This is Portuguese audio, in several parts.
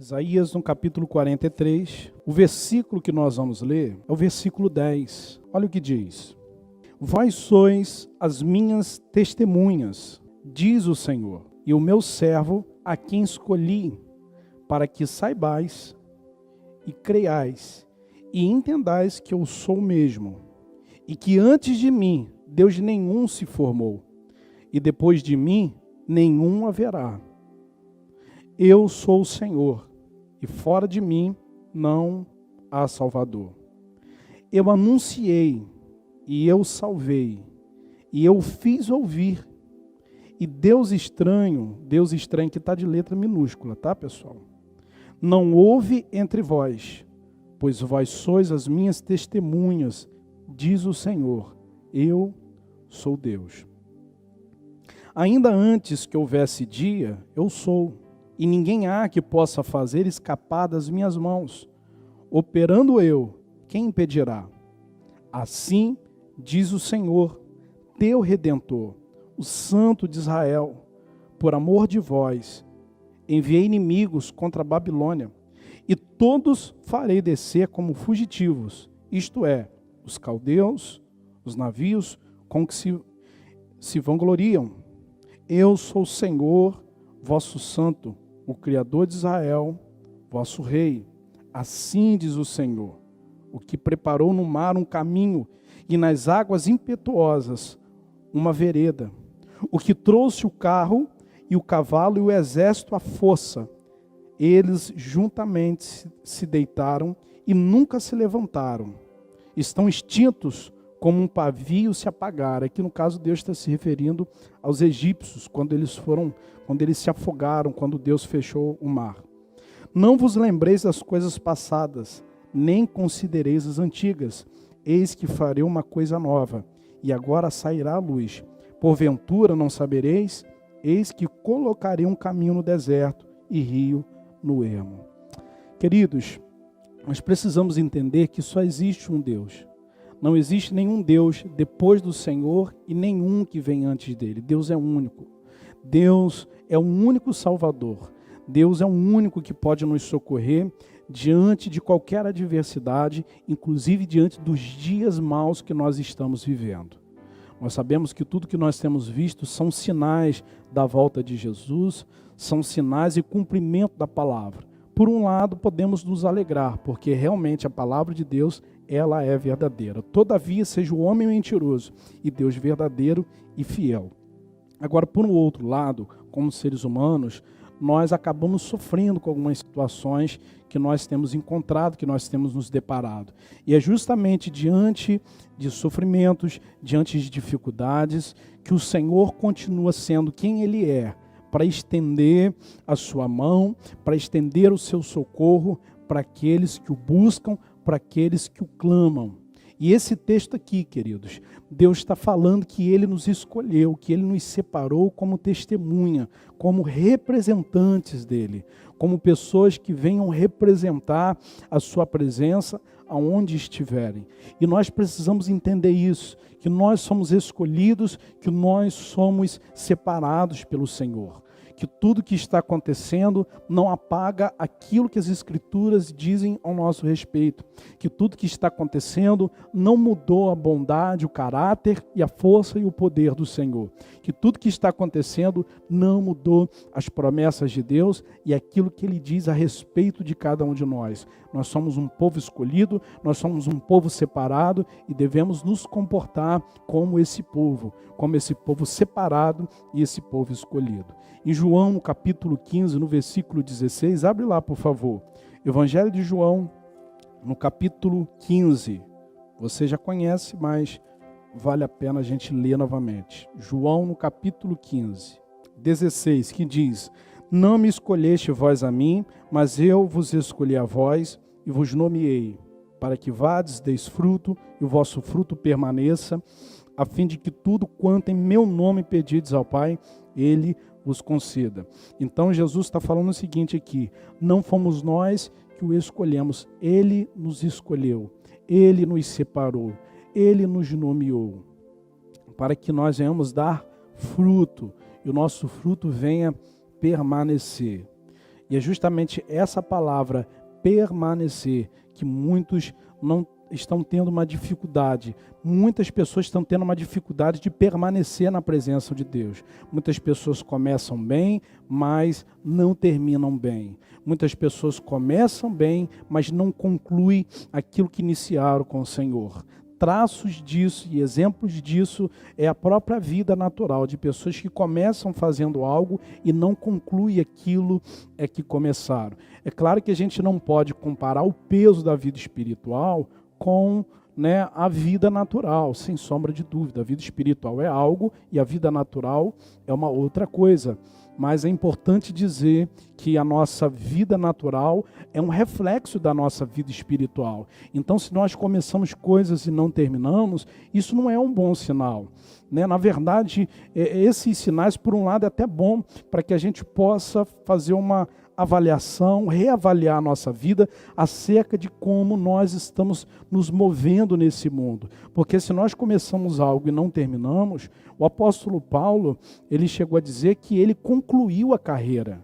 Isaías, no capítulo 43, o versículo que nós vamos ler é o versículo 10. Olha o que diz: Vós sois as minhas testemunhas, diz o Senhor, e o meu servo a quem escolhi, para que saibais e creiais, e entendais que eu sou o mesmo, e que antes de mim Deus nenhum se formou, e depois de mim nenhum haverá. Eu sou o Senhor, e fora de mim não há Salvador. Eu anunciei, e eu salvei, e eu fiz ouvir. E Deus estranho que está de letra minúscula, tá, pessoal? Não houve entre vós, pois vós sois as minhas testemunhas, diz o Senhor, eu sou Deus. Ainda antes que houvesse dia, eu sou, e ninguém há que possa fazer escapar das minhas mãos. Operando eu, quem impedirá? Assim diz o Senhor, teu Redentor, o Santo de Israel: por amor de vós, enviei inimigos contra a Babilônia, e todos farei descer como fugitivos, isto é, os caldeus, os navios com que se vangloriam. Eu sou o Senhor, vosso Santo, o Criador de Israel, vosso Rei. Assim diz o Senhor, o que preparou no mar um caminho e nas águas impetuosas uma vereda, o que trouxe o carro e o cavalo e o exército à força. Eles juntamente se deitaram e nunca se levantaram. Estão extintos como um pavio se apagar. Aqui no caso Deus está se referindo aos egípcios, quando eles se afogaram, quando Deus fechou o mar. Não vos lembreis das coisas passadas, nem considereis as antigas. Eis que farei uma coisa nova, e agora sairá a luz. Porventura não sabereis? Eis que colocarei um caminho no deserto e rio no ermo. Queridos, nós precisamos entender que só existe um Deus. Não existe nenhum Deus depois do Senhor e nenhum que vem antes dele. Deus é único. Deus é o único Salvador. Deus é o único que pode nos socorrer diante de qualquer adversidade, inclusive diante dos dias maus que nós estamos vivendo. Nós sabemos que tudo que nós temos visto são sinais da volta de Jesus, são sinais e cumprimento da palavra. Por um lado, podemos nos alegrar, porque realmente a palavra de Deus, ela é verdadeira. Todavia, seja o homem mentiroso e Deus verdadeiro e fiel. Agora, por um outro lado, como seres humanos, nós acabamos sofrendo com algumas situações que nós temos encontrado, que nós temos nos deparado. E é justamente diante de sofrimentos, diante de dificuldades, que o Senhor continua sendo quem Ele é, para estender a sua mão, para estender o seu socorro para aqueles que o buscam, para aqueles que o clamam. E esse texto aqui, queridos, Deus está falando que Ele nos escolheu, que Ele nos separou como testemunha, como representantes dEle, como pessoas que venham representar a sua presença aonde estiverem. E nós precisamos entender isso, que nós somos escolhidos, que nós somos separados pelo Senhor. Que tudo que está acontecendo não apaga aquilo que as Escrituras dizem ao nosso respeito. Que tudo que está acontecendo não mudou a bondade, o caráter e a força e o poder do Senhor. Que tudo que está acontecendo não mudou as promessas de Deus e aquilo que Ele diz a respeito de cada um de nós. Nós somos um povo escolhido, nós somos um povo separado e devemos nos comportar como esse povo separado e esse povo escolhido. Em João, no capítulo 15, no versículo 16, abre lá, por favor. Evangelho de João, no capítulo 15. Você já conhece, mas vale a pena a gente ler novamente. João, no capítulo 15, 16, que diz: Não me escolheste vós a mim, mas eu vos escolhi a vós e vos nomeei, para que vades, deis fruto, e o vosso fruto permaneça, a fim de que tudo quanto em meu nome pedides ao Pai, Ele vos conceda. Então Jesus está falando o seguinte aqui: não fomos nós que o escolhemos, Ele nos escolheu, Ele nos separou, Ele nos nomeou, para que nós venhamos dar fruto, e o nosso fruto venha permanecer. E é justamente essa palavra, permanecer, que muitos não estão tendo uma dificuldade. Muitas pessoas estão tendo uma dificuldade de permanecer na presença de Deus. Muitas pessoas começam bem, mas não terminam bem. Muitas pessoas começam bem, mas não concluem aquilo que iniciaram com o Senhor. Traços disso e exemplos disso é a própria vida natural de pessoas que começam fazendo algo e não concluem aquilo que começaram. É claro que a gente não pode comparar o peso da vida espiritual com a vida natural, sem sombra de dúvida. A vida espiritual é algo e a vida natural é uma outra coisa. Mas é importante dizer que a nossa vida natural é um reflexo da nossa vida espiritual. Então, se nós começamos coisas e não terminamos, isso não é um bom sinal. Na verdade, esses sinais, por um lado, é até bom para que a gente possa fazer uma avaliação, reavaliar a nossa vida acerca de como nós estamos nos movendo nesse mundo. Porque se nós começamos algo e não terminamos, o apóstolo Paulo, ele chegou a dizer que ele concluiu a carreira,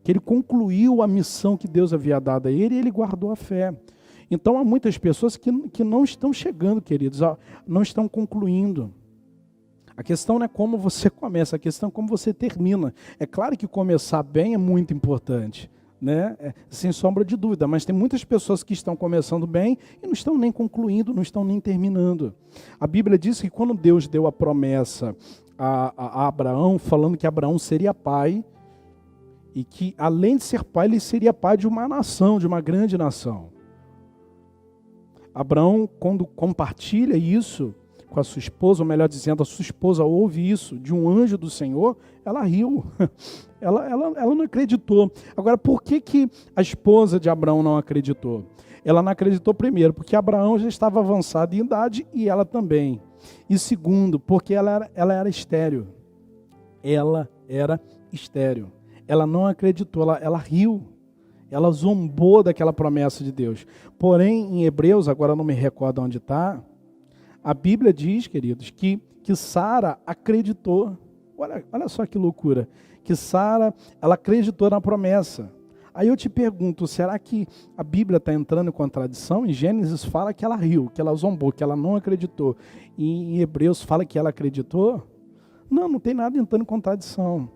que ele concluiu a missão que Deus havia dado a ele e ele guardou a fé. Então há muitas pessoas que não estão chegando, queridos, não estão concluindo. A questão não é como você começa, a questão é como você termina. É claro que começar bem é muito importante, sem sombra de dúvida, mas tem muitas pessoas que estão começando bem e não estão nem concluindo, não estão nem terminando. A Bíblia diz que quando Deus deu a promessa a Abraão, falando que Abraão seria pai, e que além de ser pai, ele seria pai de uma nação, de uma grande nação. Abraão, quando compartilha isso com a sua esposa, ou melhor dizendo, a sua esposa ouve isso de um anjo do Senhor, ela riu, ela não acreditou. Agora, por que a esposa de Abraão não acreditou? Ela não acreditou primeiro, porque Abraão já estava avançado em idade e ela também. E segundo, porque ela era estéril. Ela era estéril. Ela não acreditou, ela riu. Ela zombou daquela promessa de Deus. Porém, em Hebreus, agora não me recordo onde está, a Bíblia diz, queridos, que Sara acreditou. Olha só que loucura. Que Sara, ela acreditou na promessa. Aí eu te pergunto, será que a Bíblia está entrando em contradição? Em Gênesis fala que ela riu, que ela zombou, que ela não acreditou. E em Hebreus fala que ela acreditou? Não tem nada entrando em contradição.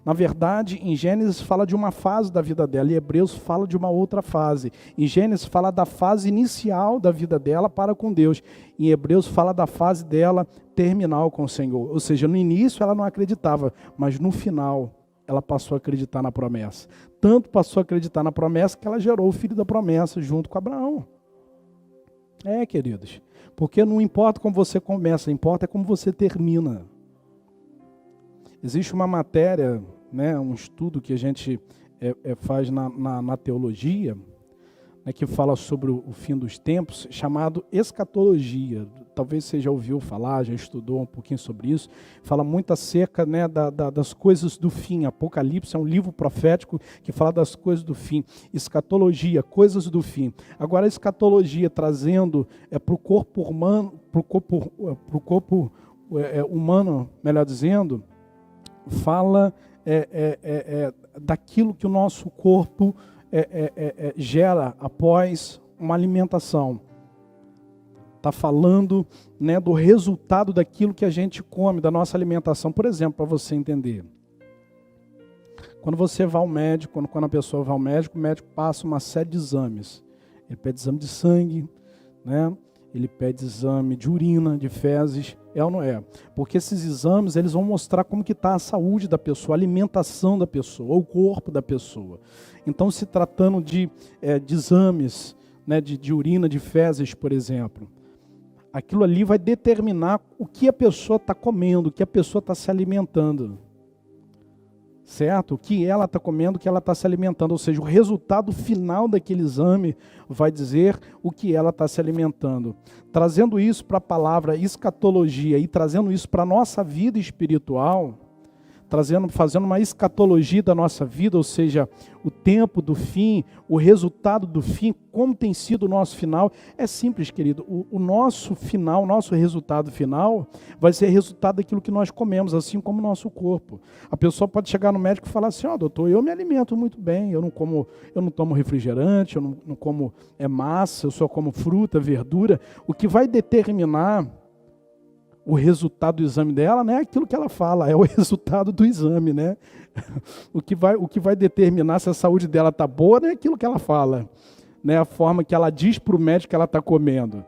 Na verdade, em Gênesis fala de uma fase da vida dela, e Hebreus fala de uma outra fase. Em Gênesis fala da fase inicial da vida dela para com Deus. Em Hebreus fala da fase dela terminal com o Senhor. Ou seja, no início ela não acreditava, mas no final ela passou a acreditar na promessa. Tanto passou a acreditar na promessa que ela gerou o filho da promessa junto com Abraão. Queridos, porque não importa como você começa, importa como você termina. Existe uma matéria, um estudo que a gente faz na teologia, que fala sobre o fim dos tempos, chamado escatologia. Talvez você já ouviu falar, já estudou um pouquinho sobre isso. Fala muito acerca das coisas do fim. Apocalipse é um livro profético que fala das coisas do fim. Escatologia, coisas do fim. Agora a escatologia trazendo para o corpo humano, humano, melhor dizendo, fala daquilo que o nosso corpo gera após uma alimentação. Está falando do resultado daquilo que a gente come, da nossa alimentação. Por exemplo, para você entender. Quando você vai ao médico, quando a pessoa vai ao médico, o médico passa uma série de exames. Ele pede exame de sangue, ele pede exame de urina, de fezes, ou não é? Porque esses exames, eles vão mostrar como que está a saúde da pessoa, a alimentação da pessoa, o corpo da pessoa. Então, se tratando de exames, de urina, de fezes, por exemplo, aquilo ali vai determinar o que a pessoa está comendo, o que a pessoa está se alimentando. Certo? O que ela está comendo, o que ela está se alimentando. Ou seja, o resultado final daquele exame vai dizer o que ela está se alimentando. Trazendo isso para a palavra escatologia e trazendo isso para a nossa vida espiritual, fazendo uma escatologia da nossa vida, ou seja, o tempo do fim, o resultado do fim, como tem sido o nosso final. É simples, querido, o nosso final, o nosso resultado final vai ser resultado daquilo que nós comemos, assim como o nosso corpo. A pessoa pode chegar no médico e falar assim: doutor, eu me alimento muito bem, eu não tomo refrigerante, eu não como massa, eu só como fruta, verdura. O que vai determinar o resultado do exame dela não é aquilo que ela fala, é o resultado do exame, né? O que vai determinar se a saúde dela está boa não é aquilo que ela fala, né? A forma que ela diz para o médico que ela está comendo.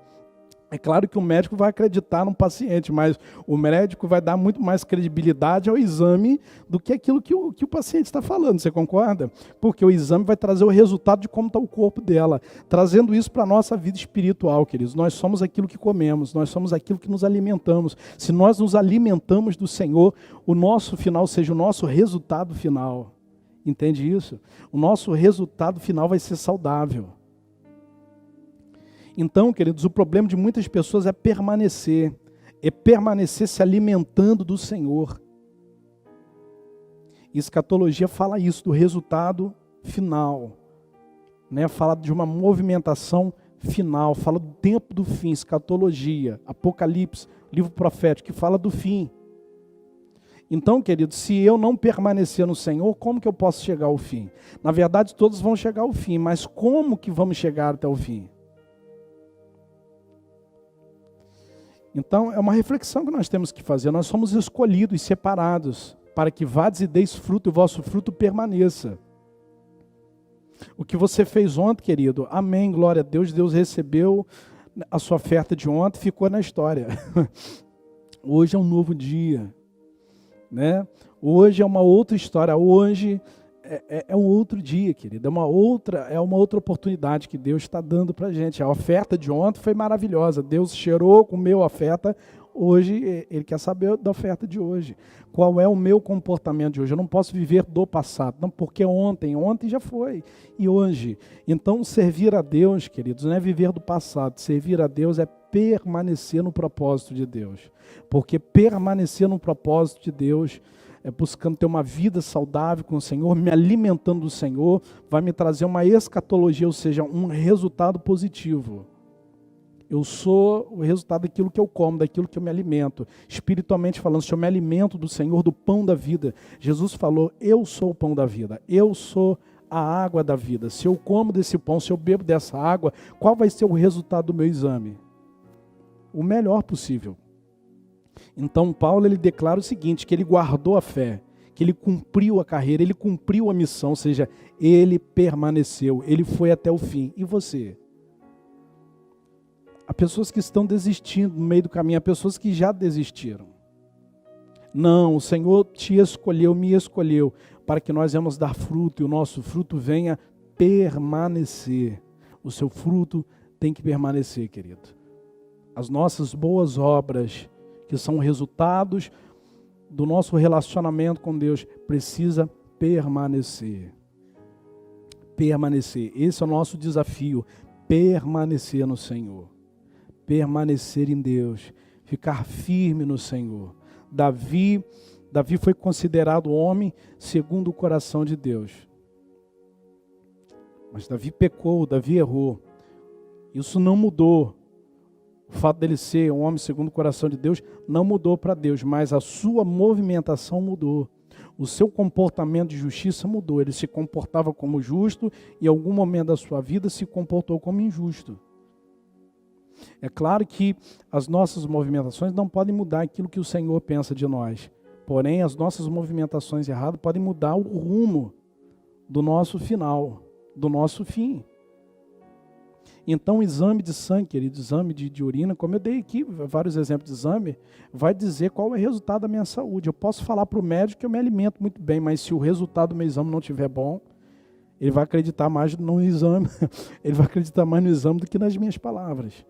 É claro que o médico vai acreditar no paciente, mas o médico vai dar muito mais credibilidade ao exame do que aquilo que o paciente está falando, você concorda? Porque o exame vai trazer o resultado de como está o corpo dela, trazendo isso para a nossa vida espiritual, queridos. Nós somos aquilo que comemos, nós somos aquilo que nos alimentamos. Se nós nos alimentamos do Senhor, o nosso final seja o nosso resultado final. Entende isso? O nosso resultado final vai ser saudável. Então, queridos, o problema de muitas pessoas é permanecer se alimentando do Senhor. Escatologia fala isso, do resultado final, né? Fala de uma movimentação final, fala do tempo do fim. Escatologia, Apocalipse, livro profético, que fala do fim. Então, queridos, se eu não permanecer no Senhor, como que eu posso chegar ao fim? Na verdade, todos vão chegar ao fim, mas como que vamos chegar até o fim? Então, é uma reflexão que nós temos que fazer. Nós somos escolhidos, separados, para que vades e deis fruto, e o vosso fruto permaneça. O que você fez ontem, querido, amém, glória a Deus, Deus recebeu a sua oferta de ontem, ficou na história. Hoje é um novo dia, né? Hoje é uma outra história, hoje é um outro dia, querido, é uma outra oportunidade que Deus está dando para a gente. A oferta de ontem foi maravilhosa, Deus cheirou, comeu a oferta, hoje Ele quer saber da oferta de hoje. Qual é o meu comportamento de hoje? Eu não posso viver do passado, não, porque ontem já foi, e hoje. Então, servir a Deus, queridos, não é viver do passado, servir a Deus é permanecer no propósito de Deus, porque permanecer no propósito de Deus buscando ter uma vida saudável com o Senhor, me alimentando do Senhor, vai me trazer uma escatologia, ou seja, um resultado positivo. Eu sou o resultado daquilo que eu como, daquilo que eu me alimento. Espiritualmente falando, se eu me alimento do Senhor, do pão da vida. Jesus falou, eu sou o pão da vida, eu sou a água da vida. Se eu como desse pão, se eu bebo dessa água, qual vai ser o resultado do meu exame? O melhor possível. Então Paulo ele declara o seguinte, que ele guardou a fé, que ele cumpriu a carreira, ele cumpriu a missão, ou seja, ele permaneceu, ele foi até o fim. E você? Há pessoas que estão desistindo no meio do caminho, há pessoas que já desistiram. Não, o Senhor te escolheu, me escolheu, para que nós venhamos dar fruto, e o nosso fruto venha permanecer. O seu fruto tem que permanecer, querido. As nossas boas obras, que são resultados do nosso relacionamento com Deus, precisa permanecer. Permanecer. Esse é o nosso desafio, permanecer no Senhor. Permanecer em Deus, ficar firme no Senhor. Davi foi considerado homem segundo o coração de Deus. Mas Davi pecou, Davi errou. Isso não mudou. O fato dele ser um homem segundo o coração de Deus não mudou para Deus, mas a sua movimentação mudou. O seu comportamento de justiça mudou. Ele se comportava como justo e em algum momento da sua vida se comportou como injusto. É claro que as nossas movimentações não podem mudar aquilo que o Senhor pensa de nós. Porém, as nossas movimentações erradas podem mudar o rumo do nosso final, do nosso fim. Então, o exame de sangue, querido, exame de urina, como eu dei aqui vários exemplos de exame, vai dizer qual é o resultado da minha saúde. Eu posso falar para o médico que eu me alimento muito bem, mas se o resultado do meu exame não estiver bom, ele vai acreditar mais no exame, ele vai acreditar mais no exame do que nas minhas palavras.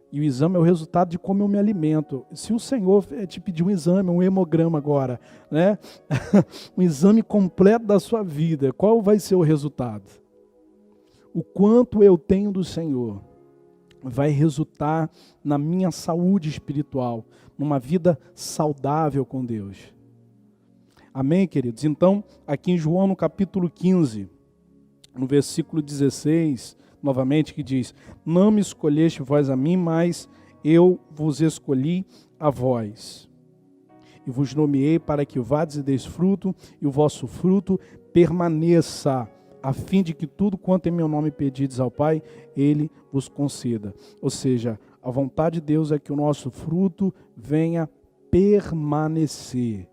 E o exame é o resultado de como eu me alimento. Se o Senhor te pedir um exame, um hemograma agora, né? Um exame completo da sua vida, qual vai ser o resultado? O quanto eu tenho do Senhor vai resultar na minha saúde espiritual, numa vida saudável com Deus. Amém, queridos? Então, aqui em João, no capítulo 15, no versículo 16, novamente, que diz: não me escolheste vós a mim, mas eu vos escolhi a vós. E vos nomeei para que vades e deis fruto, e o vosso fruto permaneça, a fim de que tudo quanto em meu nome pedides ao Pai, Ele vos conceda. Ou seja, a vontade de Deus é que o nosso fruto venha permanecer.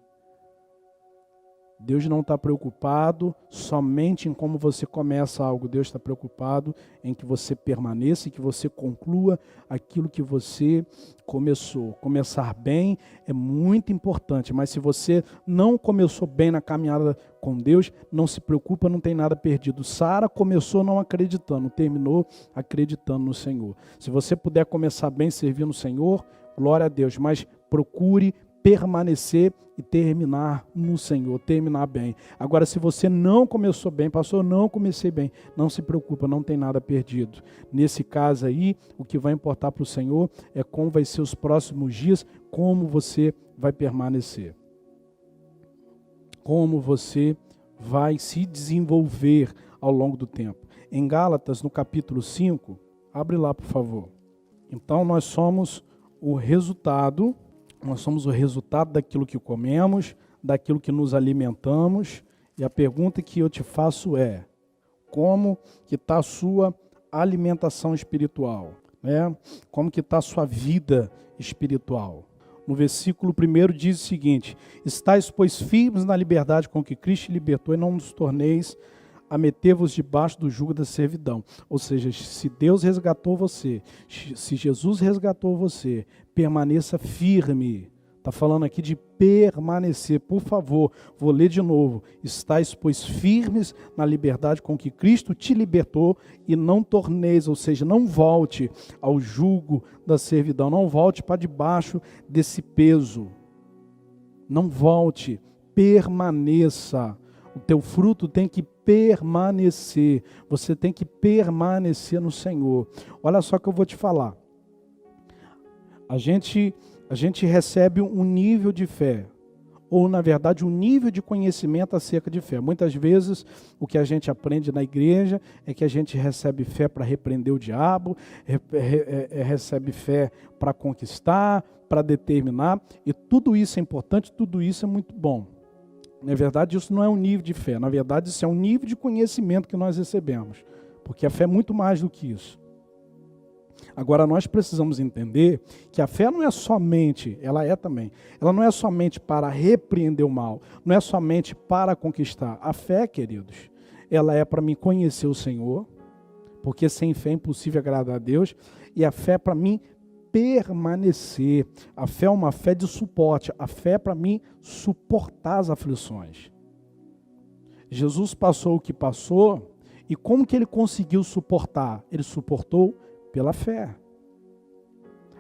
Deus não está preocupado somente em como você começa algo. Deus está preocupado em que você permaneça e que você conclua aquilo que você começou. Começar bem é muito importante, mas se você não começou bem na caminhada com Deus, não se preocupa, não tem nada perdido. Sara começou não acreditando, terminou acreditando no Senhor. Se você puder começar bem servindo o Senhor, glória a Deus, mas procure permanecer e terminar no Senhor, terminar bem. Agora, se você não começou bem, pastor, não comecei bem, não se preocupa, não tem nada perdido. Nesse caso aí, o que vai importar para o Senhor é como vai ser os próximos dias, como você vai permanecer. Como você vai se desenvolver ao longo do tempo. Em Gálatas, no capítulo 5, abre lá, por favor. Então, nós somos o resultado daquilo que comemos, daquilo que nos alimentamos. E a pergunta que eu te faço é: como que está a sua alimentação espiritual? Como que está a sua vida espiritual? No versículo 1 diz o seguinte: estais, pois, firmes na liberdade com que Cristo libertou, e não nos torneis a meter-vos debaixo do jugo da servidão. Ou seja, se Deus resgatou você, se Jesus resgatou você, permaneça firme. Está falando aqui de permanecer. Por favor, vou ler de novo. Estais, pois, firmes na liberdade com que Cristo te libertou, e não torneis, ou seja, não volte ao jugo da servidão, não volte para debaixo desse peso. Não volte, permaneça. O teu fruto tem que permanecer. Você tem que permanecer no Senhor. Olha só que eu vou te falar. A gente recebe um nível de fé, ou na verdade um nível de conhecimento acerca de fé. Muitas vezes o que a gente aprende na igreja é que a gente recebe fé para repreender o diabo, recebe fé para conquistar, para determinar, e tudo isso é importante, tudo isso é muito bom. Na verdade, isso não é um nível de fé. Na verdade, isso é um nível de conhecimento que nós recebemos. Porque a fé é muito mais do que isso. Agora, nós precisamos entender que a fé não é somente, ela é também, ela não é somente para repreender o mal, não é somente para conquistar. A fé, queridos, ela é para mim conhecer o Senhor, porque sem fé é impossível agradar a Deus, e a fé é para mim permanecer. A fé é uma fé de suporte. A fé é para mim suportar as aflições. Jesus passou o que passou, e como que ele conseguiu suportar? Ele suportou pela fé.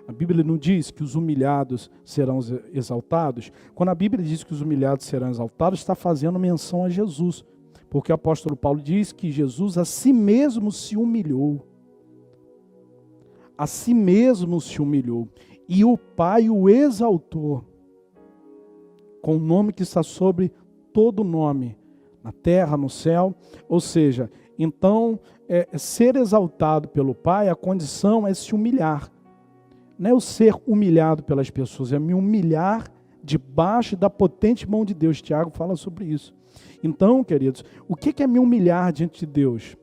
A Bíblia não diz que os humilhados serão exaltados? Quando a Bíblia diz que os humilhados serão exaltados, está fazendo menção a Jesus. Porque o apóstolo Paulo diz que Jesus a si mesmo se humilhou. A si mesmo se humilhou, e o Pai o exaltou, com o nome que está sobre todo nome, na terra, no céu. Ou seja, então, ser exaltado pelo Pai, a condição é se humilhar. Não é eu ser humilhado pelas pessoas, é me humilhar debaixo da potente mão de Deus. Tiago fala sobre isso. Então, queridos, o que é me humilhar diante de Deus?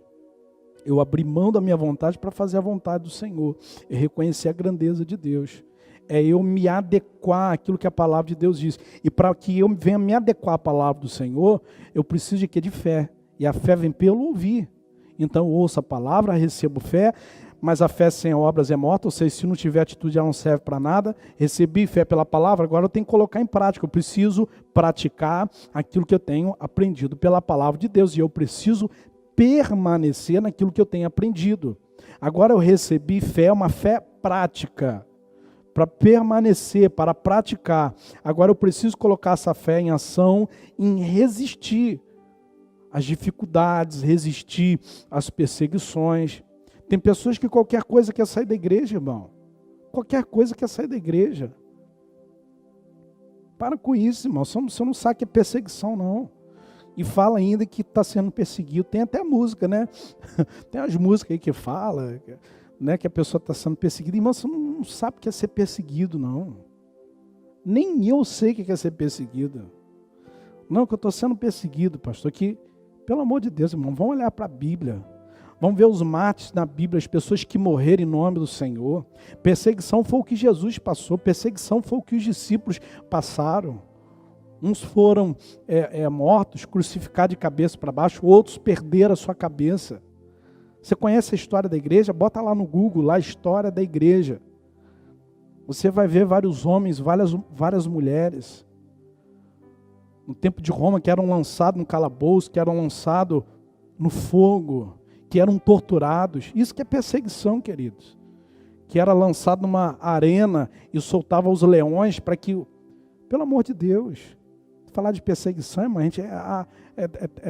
Eu abrir mão da minha vontade para fazer a vontade do Senhor. É reconhecer a grandeza de Deus. É eu me adequar àquilo que a palavra de Deus diz. E para que eu venha me adequar à palavra do Senhor, eu preciso de quê? De fé. E a fé vem pelo ouvir. Então eu ouço a palavra, recebo fé, mas a fé sem obras é morta, ou seja, se não tiver atitude ela não serve para nada. Recebi fé pela palavra, agora eu tenho que colocar em prática. Eu preciso praticar aquilo que eu tenho aprendido pela palavra de Deus. E eu preciso permanecer naquilo que eu tenho aprendido. Agora eu recebi fé, uma fé prática, para permanecer, para praticar. Agora eu preciso colocar essa fé em ação, em resistir às dificuldades, resistir às perseguições. Tem pessoas que qualquer coisa quer sair da igreja, irmão. Qualquer coisa quer sair da igreja. Para com isso, irmão. Você não sabe que é perseguição, não. E fala ainda que está sendo perseguido. Tem até música, né? Tem as músicas aí que fala, né, que a pessoa está sendo perseguida. Irmão, você não sabe o que é ser perseguido, não. Nem eu sei o que é ser perseguido. Não, que eu estou sendo perseguido, pastor. Que, pelo amor de Deus, irmão, vamos olhar para a Bíblia. Vamos ver os mártires na Bíblia, as pessoas que morreram em nome do Senhor. Perseguição foi o que Jesus passou. Perseguição foi o que os discípulos passaram. Uns foram mortos, crucificados de cabeça para baixo. Outros perderam a sua cabeça. Você conhece a história da igreja? Bota lá no Google, lá a história da igreja. Você vai ver vários homens, várias mulheres. No tempo de Roma, que eram lançados no calabouço, que eram lançados no fogo, que eram torturados. Isso que é perseguição, queridos. Que era lançado numa arena e soltava os leões para que... Pelo amor de Deus. Falar de perseguição, irmão,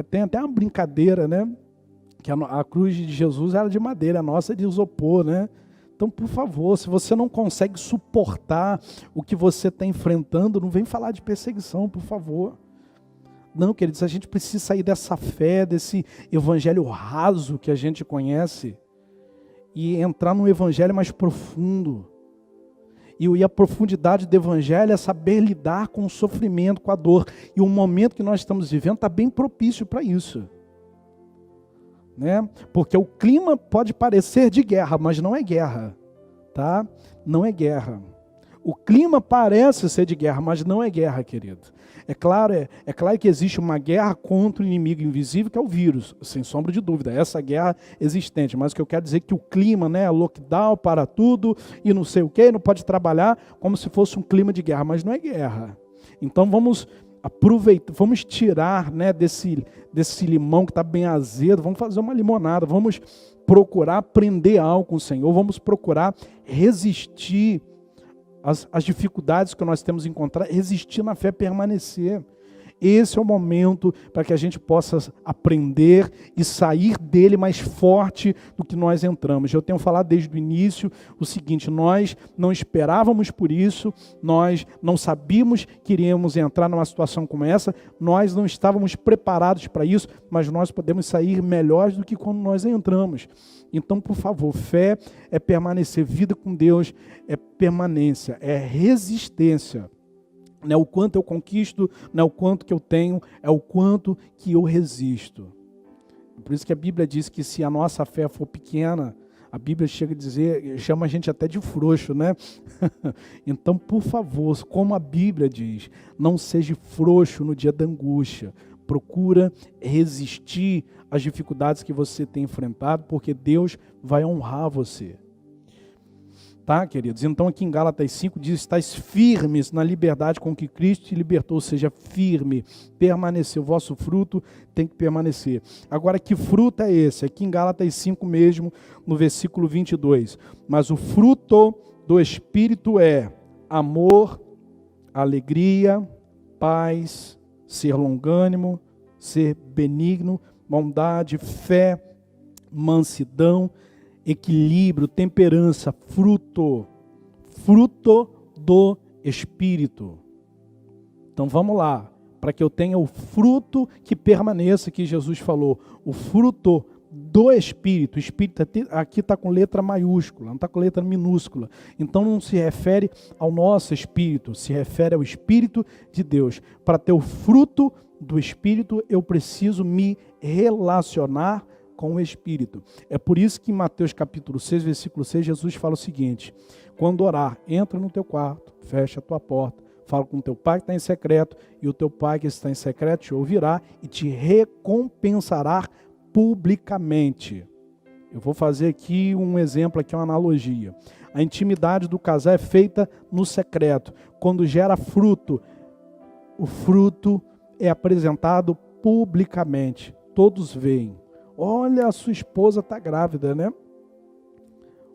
tem até uma brincadeira, né? Que a cruz de Jesus era de madeira, a nossa é de isopor, né? Então, por favor, se você não consegue suportar o que você está enfrentando, não vem falar de perseguição, por favor. Não, queridos, a gente precisa sair dessa fé, desse evangelho raso que a gente conhece e entrar num evangelho mais profundo. E a profundidade do evangelho é saber lidar com o sofrimento, com a dor. E o momento que nós estamos vivendo está bem propício para isso. Né? Porque o clima pode parecer de guerra, mas não é guerra, tá? Não é guerra. O clima parece ser de guerra, mas não é guerra, querido. É claro que existe uma guerra contra o inimigo invisível, que é o vírus, sem sombra de dúvida. Essa guerra existente, mas o que eu quero dizer é que o clima, né, lockdown para tudo e não sei o quê, não pode trabalhar como se fosse um clima de guerra, mas não é guerra. Então vamos aproveitar, vamos tirar, né, desse limão que está bem azedo, vamos fazer uma limonada, vamos procurar aprender algo com o Senhor, vamos procurar resistir às dificuldades que nós temos encontrado, resistir na fé, permanecer. Esse é o momento para que a gente possa aprender e sair dele mais forte do que nós entramos. Eu tenho falado desde o início o seguinte: nós não esperávamos por isso, nós não sabíamos que iríamos entrar numa situação como essa, nós não estávamos preparados para isso, mas nós podemos sair melhores do que quando nós entramos. Então, por favor, fé é permanecer, vida com Deus é permanência, é resistência. Não é o quanto eu conquisto, não é o quanto que eu tenho, é o quanto que eu resisto. Por isso que a Bíblia diz que se a nossa fé for pequena, a Bíblia chega a dizer, chama a gente até de frouxo, né? Então, por favor, como a Bíblia diz, não seja frouxo no dia da angústia. Procura resistir às dificuldades que você tem enfrentado, porque Deus vai honrar você. Tá, queridos? Então aqui em Gálatas 5 diz: estáis firmes na liberdade com que Cristo te libertou, ou seja, firme, permanecer. O vosso fruto tem que permanecer. Agora, que fruto é esse? Aqui em Gálatas 5 mesmo, no versículo 22. Mas o fruto do Espírito é amor, alegria, paz, ser longânimo, ser benigno, bondade, fé, mansidão, equilíbrio, temperança, fruto do Espírito. Então vamos lá, para que eu tenha o fruto que permaneça, que Jesus falou, o fruto do Espírito. O Espírito aqui está com letra maiúscula, não está com letra minúscula. Então não se refere ao nosso Espírito, se refere ao Espírito de Deus. Para ter o fruto do Espírito, eu preciso me relacionar com o Espírito. É por isso que em Mateus capítulo 6, versículo 6, Jesus fala o seguinte: quando orar, entra no teu quarto, fecha a tua porta, fala com o teu pai que está em secreto, e o teu pai que está em secreto te ouvirá e te recompensará publicamente. Eu vou fazer aqui um exemplo, aqui uma analogia. A intimidade do casal é feita no secreto. Quando gera fruto, o fruto é apresentado publicamente. Todos veem. Olha, a sua esposa está grávida, né?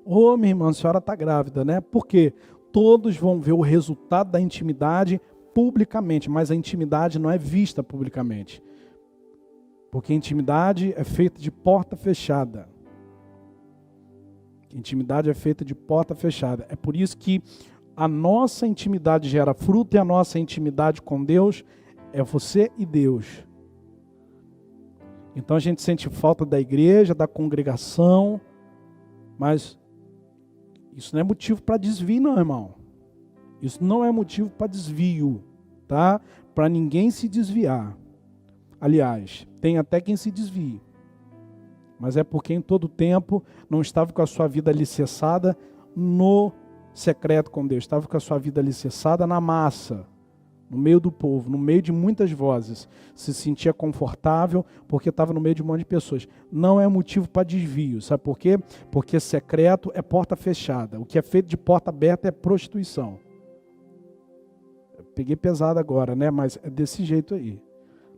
Ô, minha irmã, a senhora está grávida, né? Por quê? Todos vão ver o resultado da intimidade publicamente, mas a intimidade não é vista publicamente. Porque a intimidade é feita de porta fechada. A intimidade é feita de porta fechada. É por isso que a nossa intimidade gera fruto e a nossa intimidade com Deus é você e Deus. Então a gente sente falta da igreja, da congregação, mas isso não é motivo para desvio, não, irmão. Isso não é motivo para desvio, tá? Para ninguém se desviar. Aliás, tem até quem se desvie. Mas é porque em todo tempo não estava com a sua vida alicerçada no secreto com Deus. Estava com a sua vida alicerçada na massa, no meio do povo, no meio de muitas vozes. Se sentia confortável porque estava no meio de um monte de pessoas. Não é motivo para desvio. Sabe por quê? Porque secreto é porta fechada. O que é feito de porta aberta é prostituição. Peguei pesado agora, né? Mas é desse jeito aí.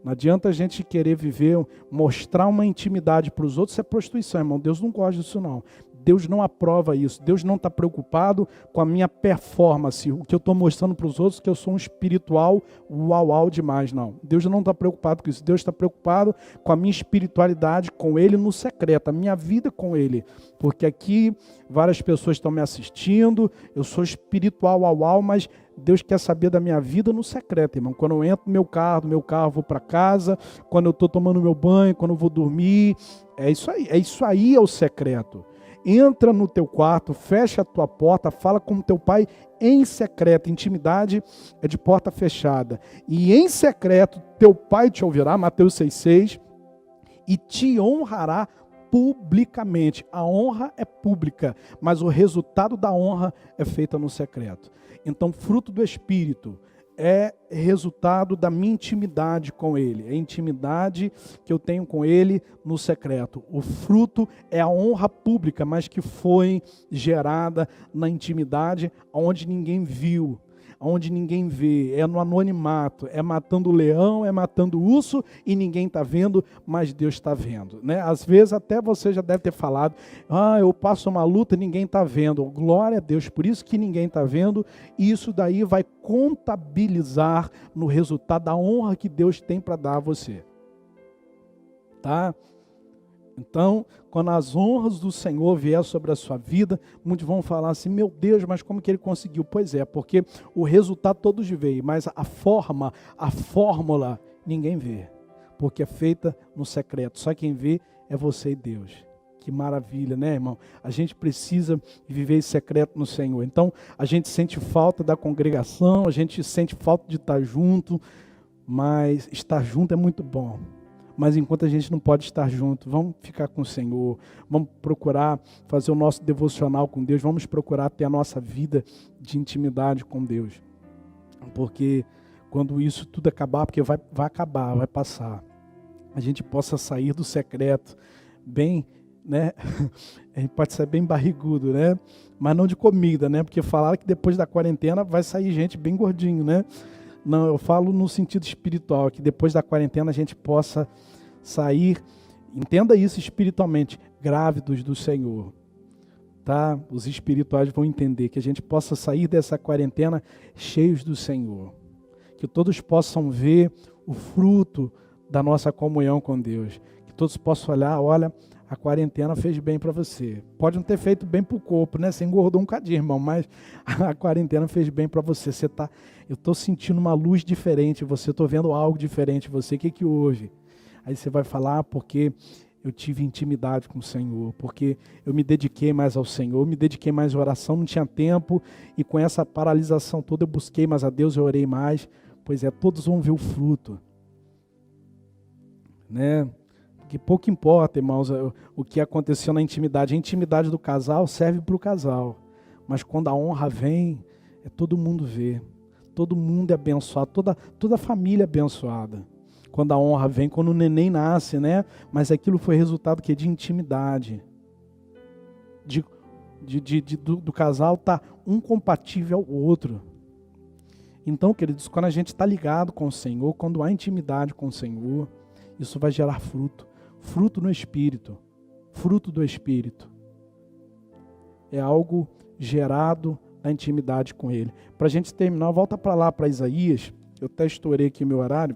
Não adianta a gente querer viver, mostrar uma intimidade para os outros, isso é prostituição, irmão. Deus não gosta disso, não. Deus não aprova isso. Deus não está preocupado com a minha performance, o que eu estou mostrando para os outros, que eu sou um espiritual uau demais, não. Deus não está preocupado com isso. Deus está preocupado com a minha espiritualidade com Ele no secreto, a minha vida com Ele. Porque aqui várias pessoas estão me assistindo, eu sou espiritual uau, mas Deus quer saber da minha vida no secreto, irmão. Quando eu entro no meu carro vou para casa, quando eu estou tomando meu banho, quando eu vou dormir, é isso aí é o secreto. Entra no teu quarto, fecha a tua porta, fala com o teu pai em secreto. Intimidade é de porta fechada. E em secreto, teu pai te ouvirá, Mateus 6,6, e te honrará publicamente. A honra é pública, mas o resultado da honra é feito no secreto. Então, fruto do Espírito é resultado da minha intimidade com Ele. É a intimidade que eu tenho com Ele no secreto. O fruto é a honra pública, mas que foi gerada na intimidade, onde ninguém viu, onde ninguém vê. É no anonimato, é matando o leão, é matando o urso e ninguém está vendo, mas Deus está vendo, né? Às vezes até você já deve ter falado, eu passo uma luta e ninguém está vendo. Glória a Deus, por isso que ninguém está vendo, e isso daí vai contabilizar no resultado da honra que Deus tem para dar a você. Tá? Então, quando as honras do Senhor vier sobre a sua vida, muitos vão falar assim, meu Deus, mas como que ele conseguiu? Pois é, porque o resultado todos veem, mas a fórmula, ninguém vê, porque é feita no secreto. Só quem vê é você e Deus. Que maravilha, né, irmão? A gente precisa viver esse secreto no Senhor. Então, a gente sente falta da congregação, a gente sente falta de estar junto, mas estar junto é muito bom. Mas enquanto a gente não pode estar junto, vamos ficar com o Senhor, vamos procurar fazer o nosso devocional com Deus, vamos procurar ter a nossa vida de intimidade com Deus. Porque quando isso tudo acabar, porque vai acabar, vai passar, a gente possa sair do secreto bem, né? A gente pode ser bem barrigudo, né? Mas não de comida, né? Porque falaram que depois da quarentena vai sair gente bem gordinho, né? Não, eu falo no sentido espiritual, que depois da quarentena a gente possa sair, entenda isso espiritualmente, grávidos do Senhor, tá? Os espirituais vão entender que a gente possa sair dessa quarentena cheios do Senhor, que todos possam ver o fruto da nossa comunhão com Deus, que todos possam olhar, olha, a quarentena fez bem para você. Pode não ter feito bem para o corpo, né? Você engordou um cadinho, irmão, mas a quarentena fez bem para você. Eu estou sentindo uma luz diferente, você estou vendo algo diferente em você. O que houve? Aí você vai falar, porque eu tive intimidade com o Senhor, porque eu me dediquei mais ao Senhor, me dediquei mais à oração, não tinha tempo, e com essa paralisação toda eu busquei mais a Deus, eu orei mais. Pois é, todos vão ver o fruto, né? Que pouco importa, irmãos, o que aconteceu na intimidade. A intimidade do casal serve para o casal. Mas quando a honra vem, todo mundo vê. Todo mundo é abençoado. Toda a família é abençoada. Quando a honra vem, quando o neném nasce, né? Mas aquilo foi resultado de intimidade. Do casal estar um compatível ao outro. Então, queridos, quando a gente está ligado com o Senhor, quando há intimidade com o Senhor, isso vai gerar fruto. Fruto no Espírito, fruto do Espírito. É algo gerado na intimidade com Ele. Para a gente terminar, volta para lá, para Isaías. Eu até estourei aqui meu horário.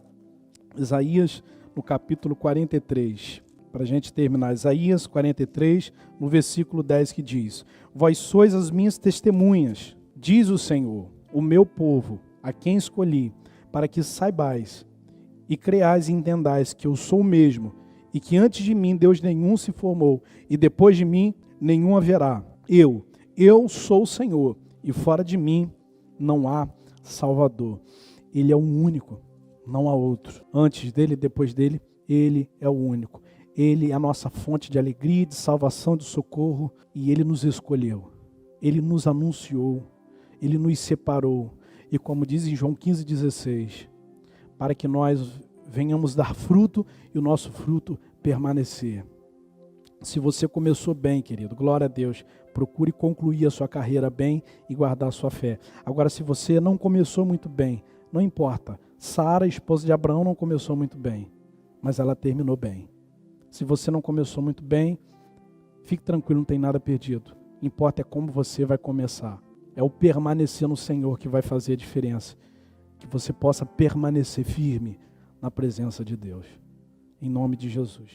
Isaías, no capítulo 43. Para a gente terminar, Isaías 43, no versículo 10, que diz: Vós sois as minhas testemunhas, Diz o Senhor, o meu povo, a quem escolhi, para que saibais e creais e entendais que eu sou o mesmo, e que antes de mim Deus nenhum se formou, e depois de mim nenhum haverá. Eu sou o Senhor, e fora de mim não há Salvador. Ele é o único, não há outro. Antes dele, depois dele, ele é o único. Ele é a nossa fonte de alegria, de salvação, de socorro, e ele nos escolheu. Ele nos anunciou, ele nos separou. E como diz em João 15,16, para que nós venhamos dar fruto e o nosso fruto permanecer. Se você começou bem, querido, glória a Deus, procure concluir a sua carreira bem e guardar a sua fé. Agora, se você não começou muito bem, não importa. Sara, esposa de Abraão, não começou muito bem, mas ela terminou bem. Se você não começou muito bem, fique tranquilo, não tem nada perdido. Importa é como você vai começar. É o permanecer no Senhor que vai fazer a diferença. Que você possa permanecer firme na presença de Deus. Em nome de Jesus.